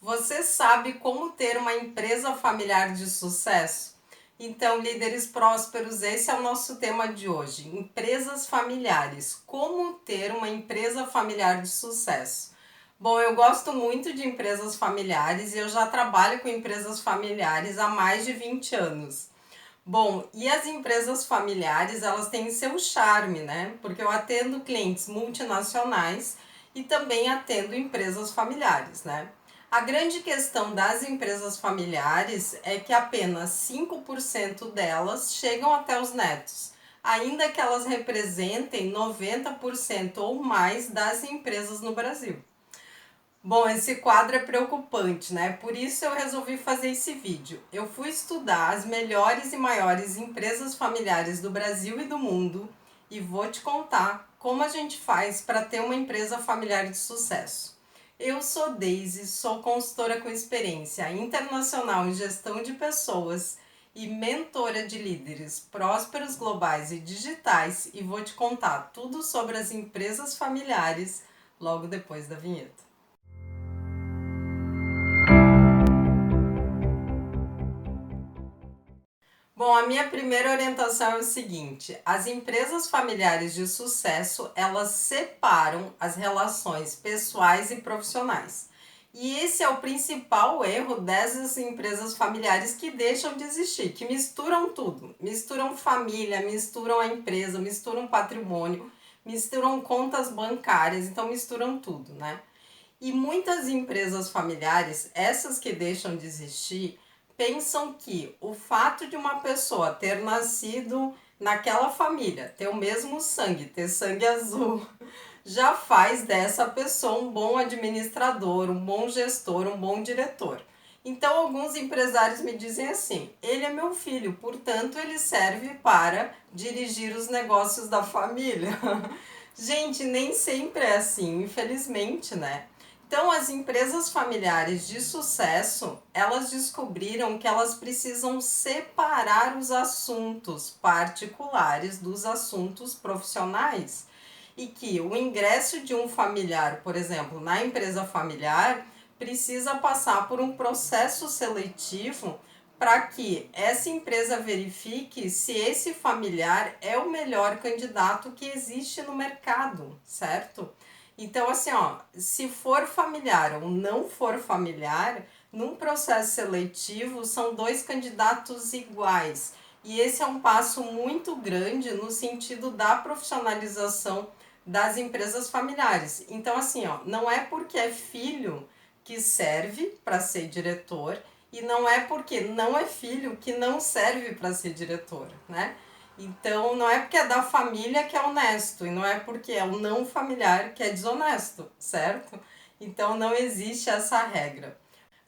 Você sabe como ter uma empresa familiar de sucesso? Então, líderes prósperos, esse é o nosso tema de hoje. Empresas familiares. Como ter uma empresa familiar de sucesso? Bom, eu gosto muito de empresas familiares e eu já trabalho com empresas familiares há mais de 20 anos. Bom, e as empresas familiares, elas têm seu charme, né? Porque eu atendo clientes multinacionais e também atendo empresas familiares, né? A grande questão das empresas familiares é que apenas 5% delas chegam até os netos, ainda que elas representem 90% ou mais das empresas no Brasil. Bom, esse quadro é preocupante, né? Por isso eu resolvi fazer esse vídeo. Eu fui estudar as melhores e maiores empresas familiares do Brasil e do mundo e vou te contar como a gente faz para ter uma empresa familiar de sucesso. Eu sou Daisy, sou consultora com experiência internacional em gestão de pessoas e mentora de líderes prósperos globais e digitais e vou te contar tudo sobre as empresas familiares logo depois da vinheta. Bom, a minha primeira orientação é o seguinte: as empresas familiares de sucesso, elas separam as relações pessoais e profissionais. E esse é o principal erro dessas empresas familiares que deixam de existir, que misturam tudo. Misturam família, misturam a empresa, misturam patrimônio, misturam contas bancárias, então misturam tudo, né? E muitas empresas familiares, essas que deixam de existir, pensam que o fato de uma pessoa ter nascido naquela família, ter o mesmo sangue, ter sangue azul, já faz dessa pessoa um bom administrador, um bom gestor, um bom diretor. Então, alguns empresários me dizem assim: ele é meu filho, portanto, ele serve para dirigir os negócios da família. Gente, nem sempre é assim, infelizmente, né? Então, as empresas familiares de sucesso, elas descobriram que elas precisam separar os assuntos particulares dos assuntos profissionais e que o ingresso de um familiar, por exemplo, na empresa familiar, precisa passar por um processo seletivo para que essa empresa verifique se esse familiar é o melhor candidato que existe no mercado, certo? Então, assim, ó, se for familiar ou não for familiar, num processo seletivo são dois candidatos iguais. E esse é um passo muito grande no sentido da profissionalização das empresas familiares. Então, assim, ó, não é porque é filho que serve para ser diretor e não é porque não é filho que não serve para ser diretor, né? Então, não é porque é da família que é honesto, e não é porque é o não familiar que é desonesto, certo? Então, não existe essa regra.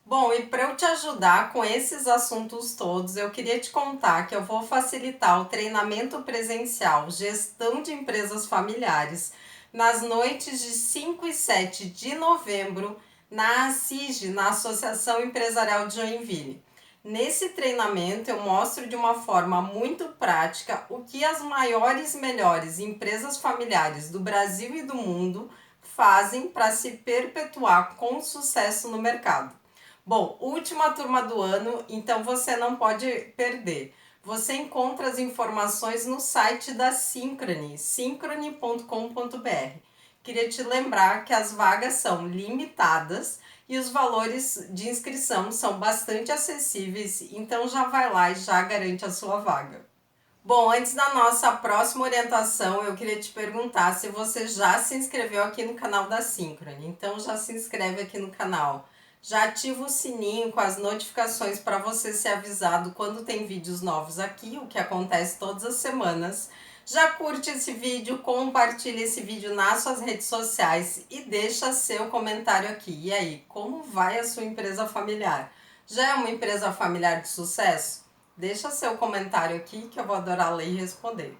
Bom, e para eu te ajudar com esses assuntos todos, eu queria te contar que eu vou facilitar o treinamento presencial Gestão de Empresas Familiares nas noites de 5 e 7 de novembro na ACIG, na Associação Empresarial de Joinville. Nesse treinamento eu mostro de uma forma muito prática o que as maiores e melhores empresas familiares do Brasil e do mundo fazem para se perpetuar com sucesso no mercado. Bom, última turma do ano, então você não pode perder. Você encontra as informações no site da Synchrony, synchrony.com.br. Queria te lembrar que as vagas são limitadas e os valores de inscrição são bastante acessíveis, então já vai lá e já garante a sua vaga. Bom, antes da nossa próxima orientação, eu queria te perguntar se você já se inscreveu aqui no canal da Synchrony. Então já se inscreve aqui no canal. Já ativa o sininho com as notificações para você ser avisado quando tem vídeos novos aqui, o que acontece todas as semanas. Já curte esse vídeo, compartilha esse vídeo nas suas redes sociais e deixa seu comentário aqui. E aí, como vai a sua empresa familiar? Já é uma empresa familiar de sucesso? Deixa seu comentário aqui que eu vou adorar ler e responder.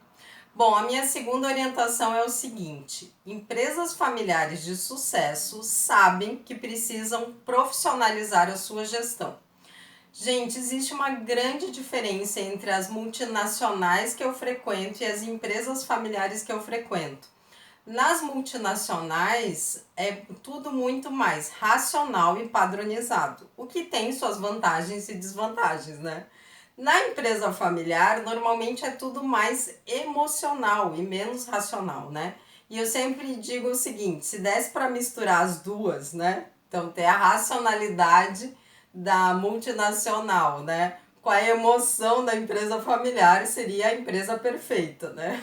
Bom, a minha segunda orientação é o seguinte: empresas familiares de sucesso sabem que precisam profissionalizar a sua gestão. Gente, existe uma grande diferença entre as multinacionais que eu frequento e as empresas familiares que eu frequento. Nas multinacionais é tudo muito mais racional e padronizado, o que tem suas vantagens e desvantagens, né? Na empresa familiar, normalmente é tudo mais emocional e menos racional, né? E eu sempre digo o seguinte, se desse para misturar as duas, né? Então ter a racionalidade da multinacional, né? Com a emoção da empresa familiar, seria a empresa perfeita, né?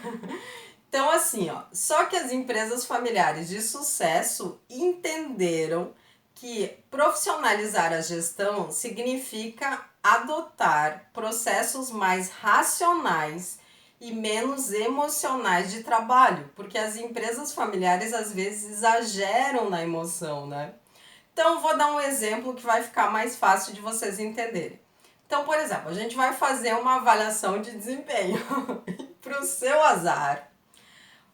Então, assim, ó, só que as empresas familiares de sucesso entenderam que profissionalizar a gestão significa adotar processos mais racionais e menos emocionais de trabalho, porque as empresas familiares às vezes exageram na emoção, né? Então, vou dar um exemplo que vai ficar mais fácil de vocês entenderem. Então, por exemplo, a gente vai fazer uma avaliação de desempenho. Para o seu azar,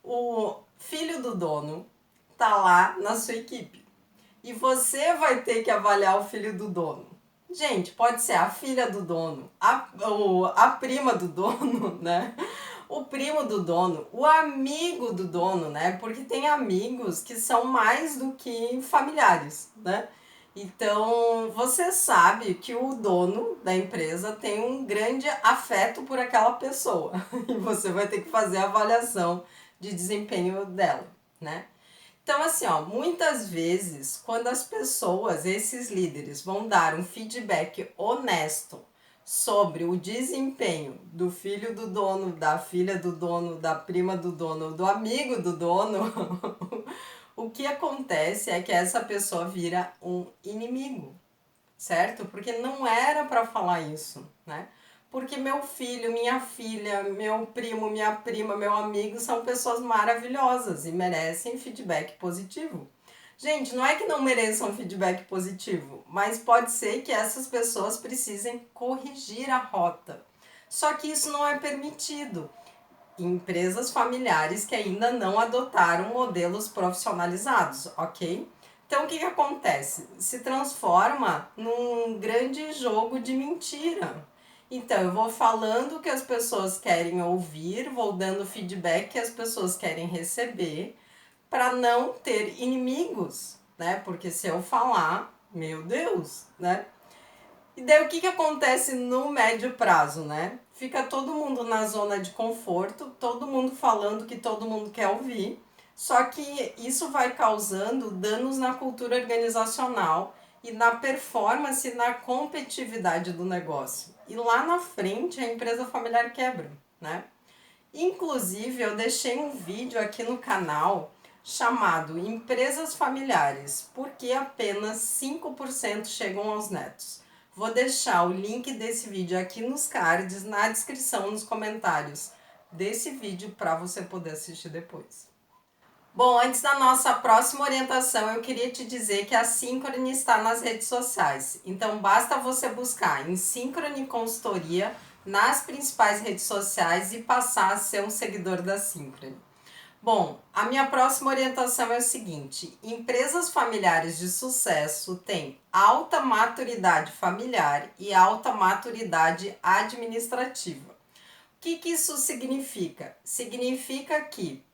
o filho do dono tá lá na sua equipe e você vai ter que avaliar o filho do dono. Gente, pode ser a filha do dono, a prima do dono, né? O primo do dono, o amigo do dono, né? Porque tem amigos que são mais do que familiares, né? Então, você sabe que o dono da empresa tem um grande afeto por aquela pessoa e você vai ter que fazer a avaliação de desempenho dela, né? Então, assim, ó, muitas vezes, quando as pessoas, esses líderes, vão dar um feedback honesto sobre o desempenho do filho do dono, da filha do dono, da prima do dono, do amigo do dono, o que acontece é que essa pessoa vira um inimigo, certo? Porque não era para falar isso, né? Porque meu filho, minha filha, meu primo, minha prima, meu amigo são pessoas maravilhosas e merecem feedback positivo. Gente, não é que não mereçam feedback positivo, mas pode ser que essas pessoas precisem corrigir a rota. Só que isso não é permitido em empresas familiares que ainda não adotaram modelos profissionalizados, ok? Então, o que acontece? Se transforma num grande jogo de mentira. Então, eu vou falando o que as pessoas querem ouvir, vou dando feedback que as pessoas querem receber, para não ter inimigos, né? Porque se eu falar, meu Deus, né? E daí o que acontece no médio prazo, né? Fica todo mundo na zona de conforto, todo mundo falando o que todo mundo quer ouvir, só que isso vai causando danos na cultura organizacional e na performance e na competitividade do negócio. E lá na frente a empresa familiar quebra, né? Inclusive, eu deixei um vídeo aqui no canal chamado Empresas Familiares, porque apenas 5% chegam aos netos. Vou deixar o link desse vídeo aqui nos cards, na descrição, nos comentários desse vídeo para você poder assistir depois. Bom, antes da nossa próxima orientação, eu queria te dizer que a Synchrony está nas redes sociais. Então, basta você buscar em Synchrony Consultoria nas principais redes sociais e passar a ser um seguidor da Synchrony. Bom, a minha próxima orientação é o seguinte: empresas familiares de sucesso têm alta maturidade familiar e alta maturidade administrativa. O que isso significa? Significa que,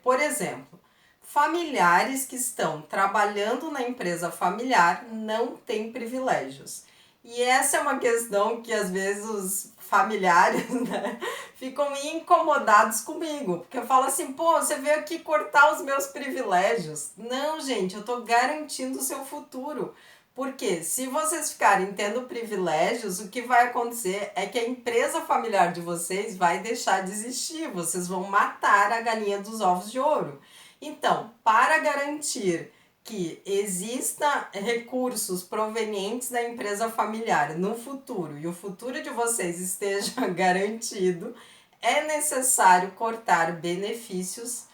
por exemplo, familiares que estão trabalhando na empresa familiar não têm privilégios. E essa é uma questão que às vezes os familiares, né, ficam incomodados comigo, porque eu falo assim, pô, você veio aqui cortar os meus privilégios. Não, gente, eu tô garantindo o seu futuro. Porque se vocês ficarem tendo privilégios, o que vai acontecer é que a empresa familiar de vocês vai deixar de existir, vocês vão matar a galinha dos ovos de ouro. Então, para garantir que exista recursos provenientes da empresa familiar no futuro e o futuro de vocês esteja garantido, é necessário cortar benefícios,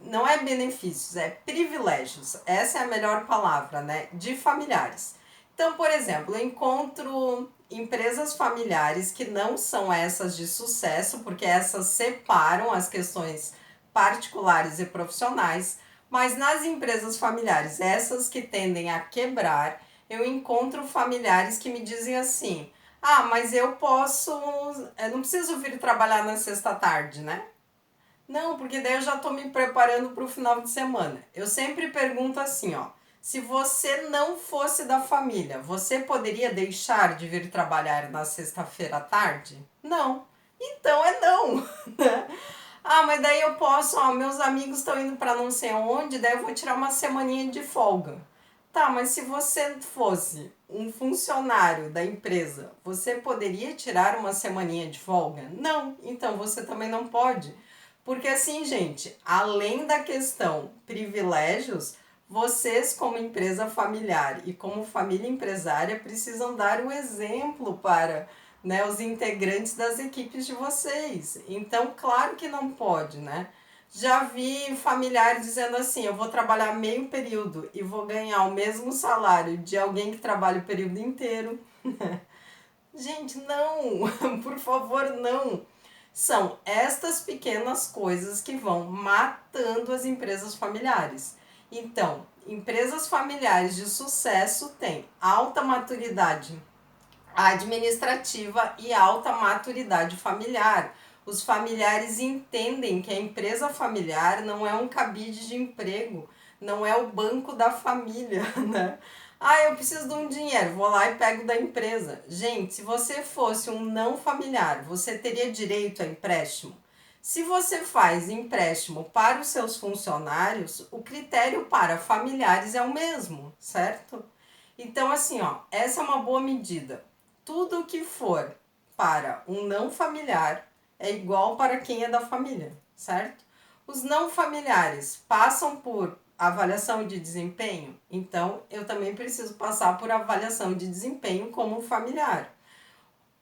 não é benefícios, é privilégios, essa é a melhor palavra, né, de familiares. Então, por exemplo, eu encontro empresas familiares que não são essas de sucesso, porque essas separam as questões particulares e profissionais, mas nas empresas familiares, essas que tendem a quebrar, eu encontro familiares que me dizem assim: ah, mas eu não preciso vir trabalhar na sexta-tarde, né? Não, porque daí eu já estou me preparando para o final de semana. Eu sempre pergunto assim, ó, se você não fosse da família, você poderia deixar de vir trabalhar na sexta-feira à tarde? Não. Então é não, né? Ah, mas daí eu posso, ó, meus amigos estão indo para não sei onde, daí eu vou tirar uma semaninha de folga. Tá, mas se você fosse um funcionário da empresa, você poderia tirar uma semaninha de folga? Não, então você também não pode. Porque assim, gente, além da questão privilégios, vocês como empresa familiar e como família empresária precisam dar o exemplo para, né, os integrantes das equipes de vocês. Então, claro que não pode, né? Já vi familiares dizendo assim: eu vou trabalhar meio período e vou ganhar o mesmo salário de alguém que trabalha o período inteiro. Gente, não, por favor, não. São estas pequenas coisas que vão matando as empresas familiares. Então, empresas familiares de sucesso têm alta maturidade administrativa e alta maturidade familiar. Os familiares entendem que a empresa familiar não é um cabide de emprego, não é o banco da família, né? Ah, eu preciso de um dinheiro, vou lá e pego da empresa. Gente, se você fosse um não familiar, você teria direito a empréstimo? Se você faz empréstimo para os seus funcionários, o critério para familiares é o mesmo, certo? Então, assim, ó, essa é uma boa medida. Tudo que for para um não familiar é igual para quem é da família, certo? Os não familiares passam por avaliação de desempenho, então eu também preciso passar por avaliação de desempenho como familiar.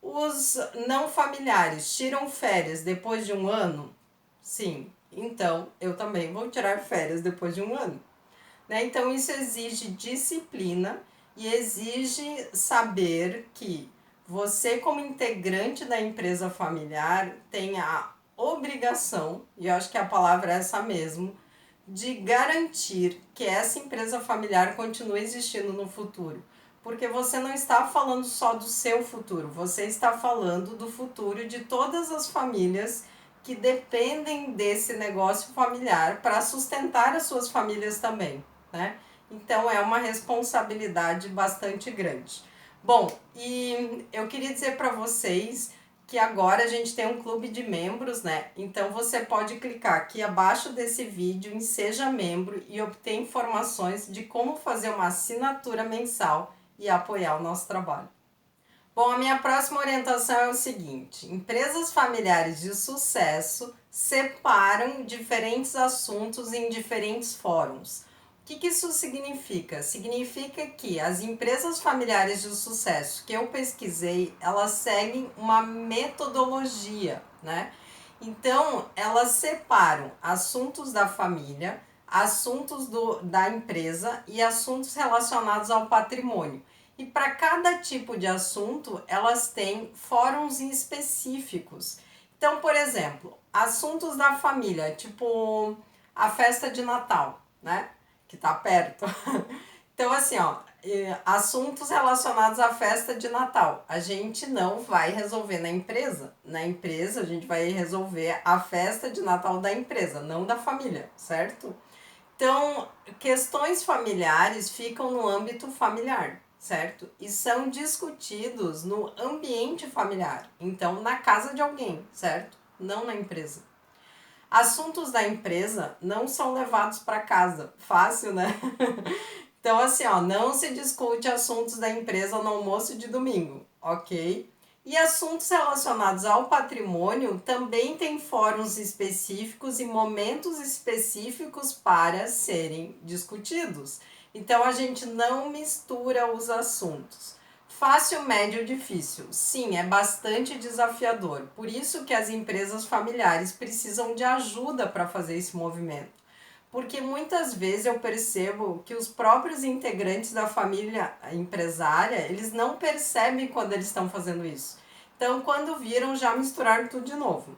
Os não familiares tiram férias depois de um ano? Sim, então eu também vou tirar férias depois de um ano. Né? Então, isso exige disciplina e exige saber que você, como integrante da empresa familiar, tem a obrigação, e eu acho que a palavra é essa mesmo, de garantir que essa empresa familiar continue existindo no futuro. Porque você não está falando só do seu futuro, você está falando do futuro de todas as famílias que dependem desse negócio familiar para sustentar as suas famílias também, né? Então é uma responsabilidade bastante grande. Bom, e eu queria dizer para vocês que agora a gente tem um clube de membros, né? Então você pode clicar aqui abaixo desse vídeo em Seja Membro e obter informações de como fazer uma assinatura mensal e apoiar o nosso trabalho. Bom, a minha próxima orientação é o seguinte: empresas familiares de sucesso separam diferentes assuntos em diferentes fóruns. O que isso significa? Significa que as empresas familiares de sucesso que eu pesquisei, elas seguem uma metodologia, né? Então, elas separam assuntos da família, assuntos da empresa e assuntos relacionados ao patrimônio. E para cada tipo de assunto, elas têm fóruns específicos. Então, por exemplo, assuntos da família, tipo a festa de Natal, né? Que tá perto. Então, assim, ó, assuntos relacionados à festa de Natal. A gente não vai resolver na empresa. Na empresa, a gente vai resolver a festa de Natal da empresa, não da família, certo? Então, questões familiares ficam no âmbito familiar, certo? E são discutidos no ambiente familiar, então na casa de alguém, certo? Não na empresa. Assuntos da empresa não são levados para casa. Fácil, né? Então, assim, ó, não se discute assuntos da empresa no almoço de domingo, ok? E assuntos relacionados ao patrimônio também tem fóruns específicos e momentos específicos para serem discutidos. Então, a gente não mistura os assuntos. Fácil, médio, difícil. Sim, é bastante desafiador. Por isso que as empresas familiares precisam de ajuda para fazer esse movimento. Porque muitas vezes eu percebo que os próprios integrantes da família empresária, eles não percebem quando eles estão fazendo isso. Então, quando viram, já misturaram tudo de novo.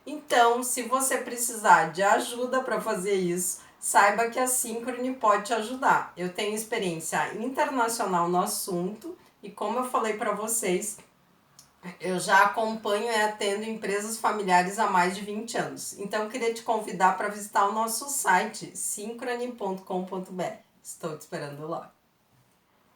Então, se você precisar de ajuda para fazer isso, saiba que a Synchrony pode te ajudar. Eu tenho experiência internacional no assunto e como eu falei para vocês, Eu já acompanho e atendo empresas familiares há mais de 20 anos. Então, eu queria te convidar para visitar o nosso site, synchrony.com.br. Estou te esperando lá.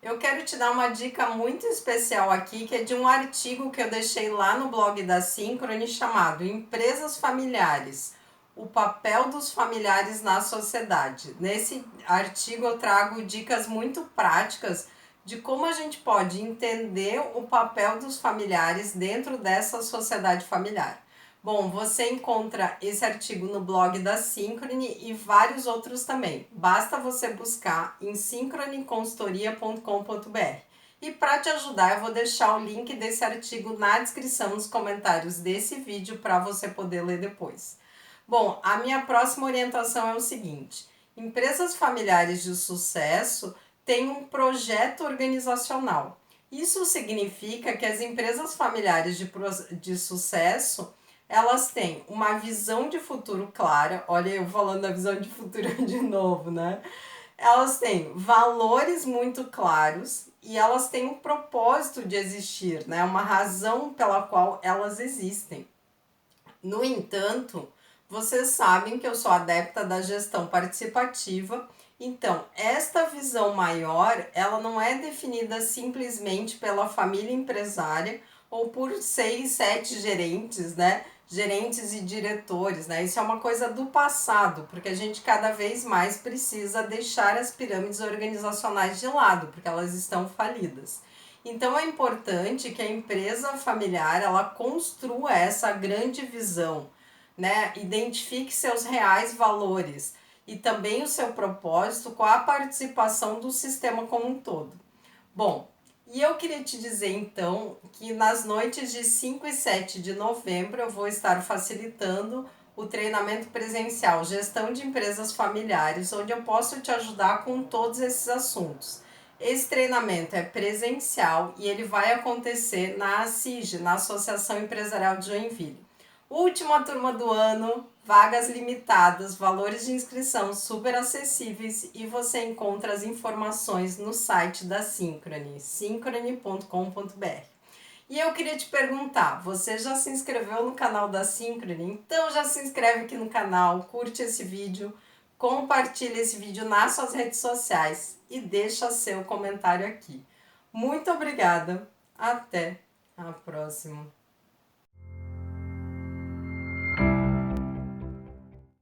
Eu quero te dar uma dica muito especial aqui, que é de um artigo que eu deixei lá no blog da Synchrony chamado Empresas Familiares, o papel dos familiares na sociedade. Nesse artigo eu trago dicas muito práticas de como a gente pode entender o papel dos familiares dentro dessa sociedade familiar. Bom, você encontra esse artigo no blog da Synchrony e vários outros também. Basta você buscar em synchronyconsultoria.com.br. E para te ajudar, eu vou deixar o link desse artigo na descrição, nos comentários desse vídeo, para você poder ler depois. Bom, a minha próxima orientação é o seguinte: empresas familiares de sucesso têm um projeto organizacional. Isso significa que as empresas familiares de sucesso, elas têm uma visão de futuro clara. Olha, eu falando da visão de futuro de novo, né? Elas têm valores muito claros e elas têm um propósito de existir, né? Uma razão pela qual elas existem. No entanto, vocês sabem que eu sou adepta da gestão participativa, então esta visão maior, ela não é definida simplesmente pela família empresária ou por 6, 7 gerentes, né? Gerentes e diretores, né? Isso é uma coisa do passado, porque a gente cada vez mais precisa deixar as pirâmides organizacionais de lado, porque elas estão falidas. Então é importante que a empresa familiar ela construa essa grande visão, né? Identifique seus reais valores e também o seu propósito com a participação do sistema como um todo. Bom, e eu queria te dizer então que nas noites de 5 e 7 de novembro eu vou estar facilitando o treinamento presencial Gestão de Empresas Familiares, onde eu posso te ajudar com todos esses assuntos. Esse treinamento é presencial e ele vai acontecer na ACIG, na Associação Empresarial de Joinville. Última turma do ano, vagas limitadas, valores de inscrição super acessíveis e você encontra as informações no site da Synchrony, synchrony.com.br. E eu queria te perguntar, você já se inscreveu no canal da Synchrony? Então já se inscreve aqui no canal, curte esse vídeo, compartilha esse vídeo nas suas redes sociais e deixa seu comentário aqui. Muito obrigada, até a próxima.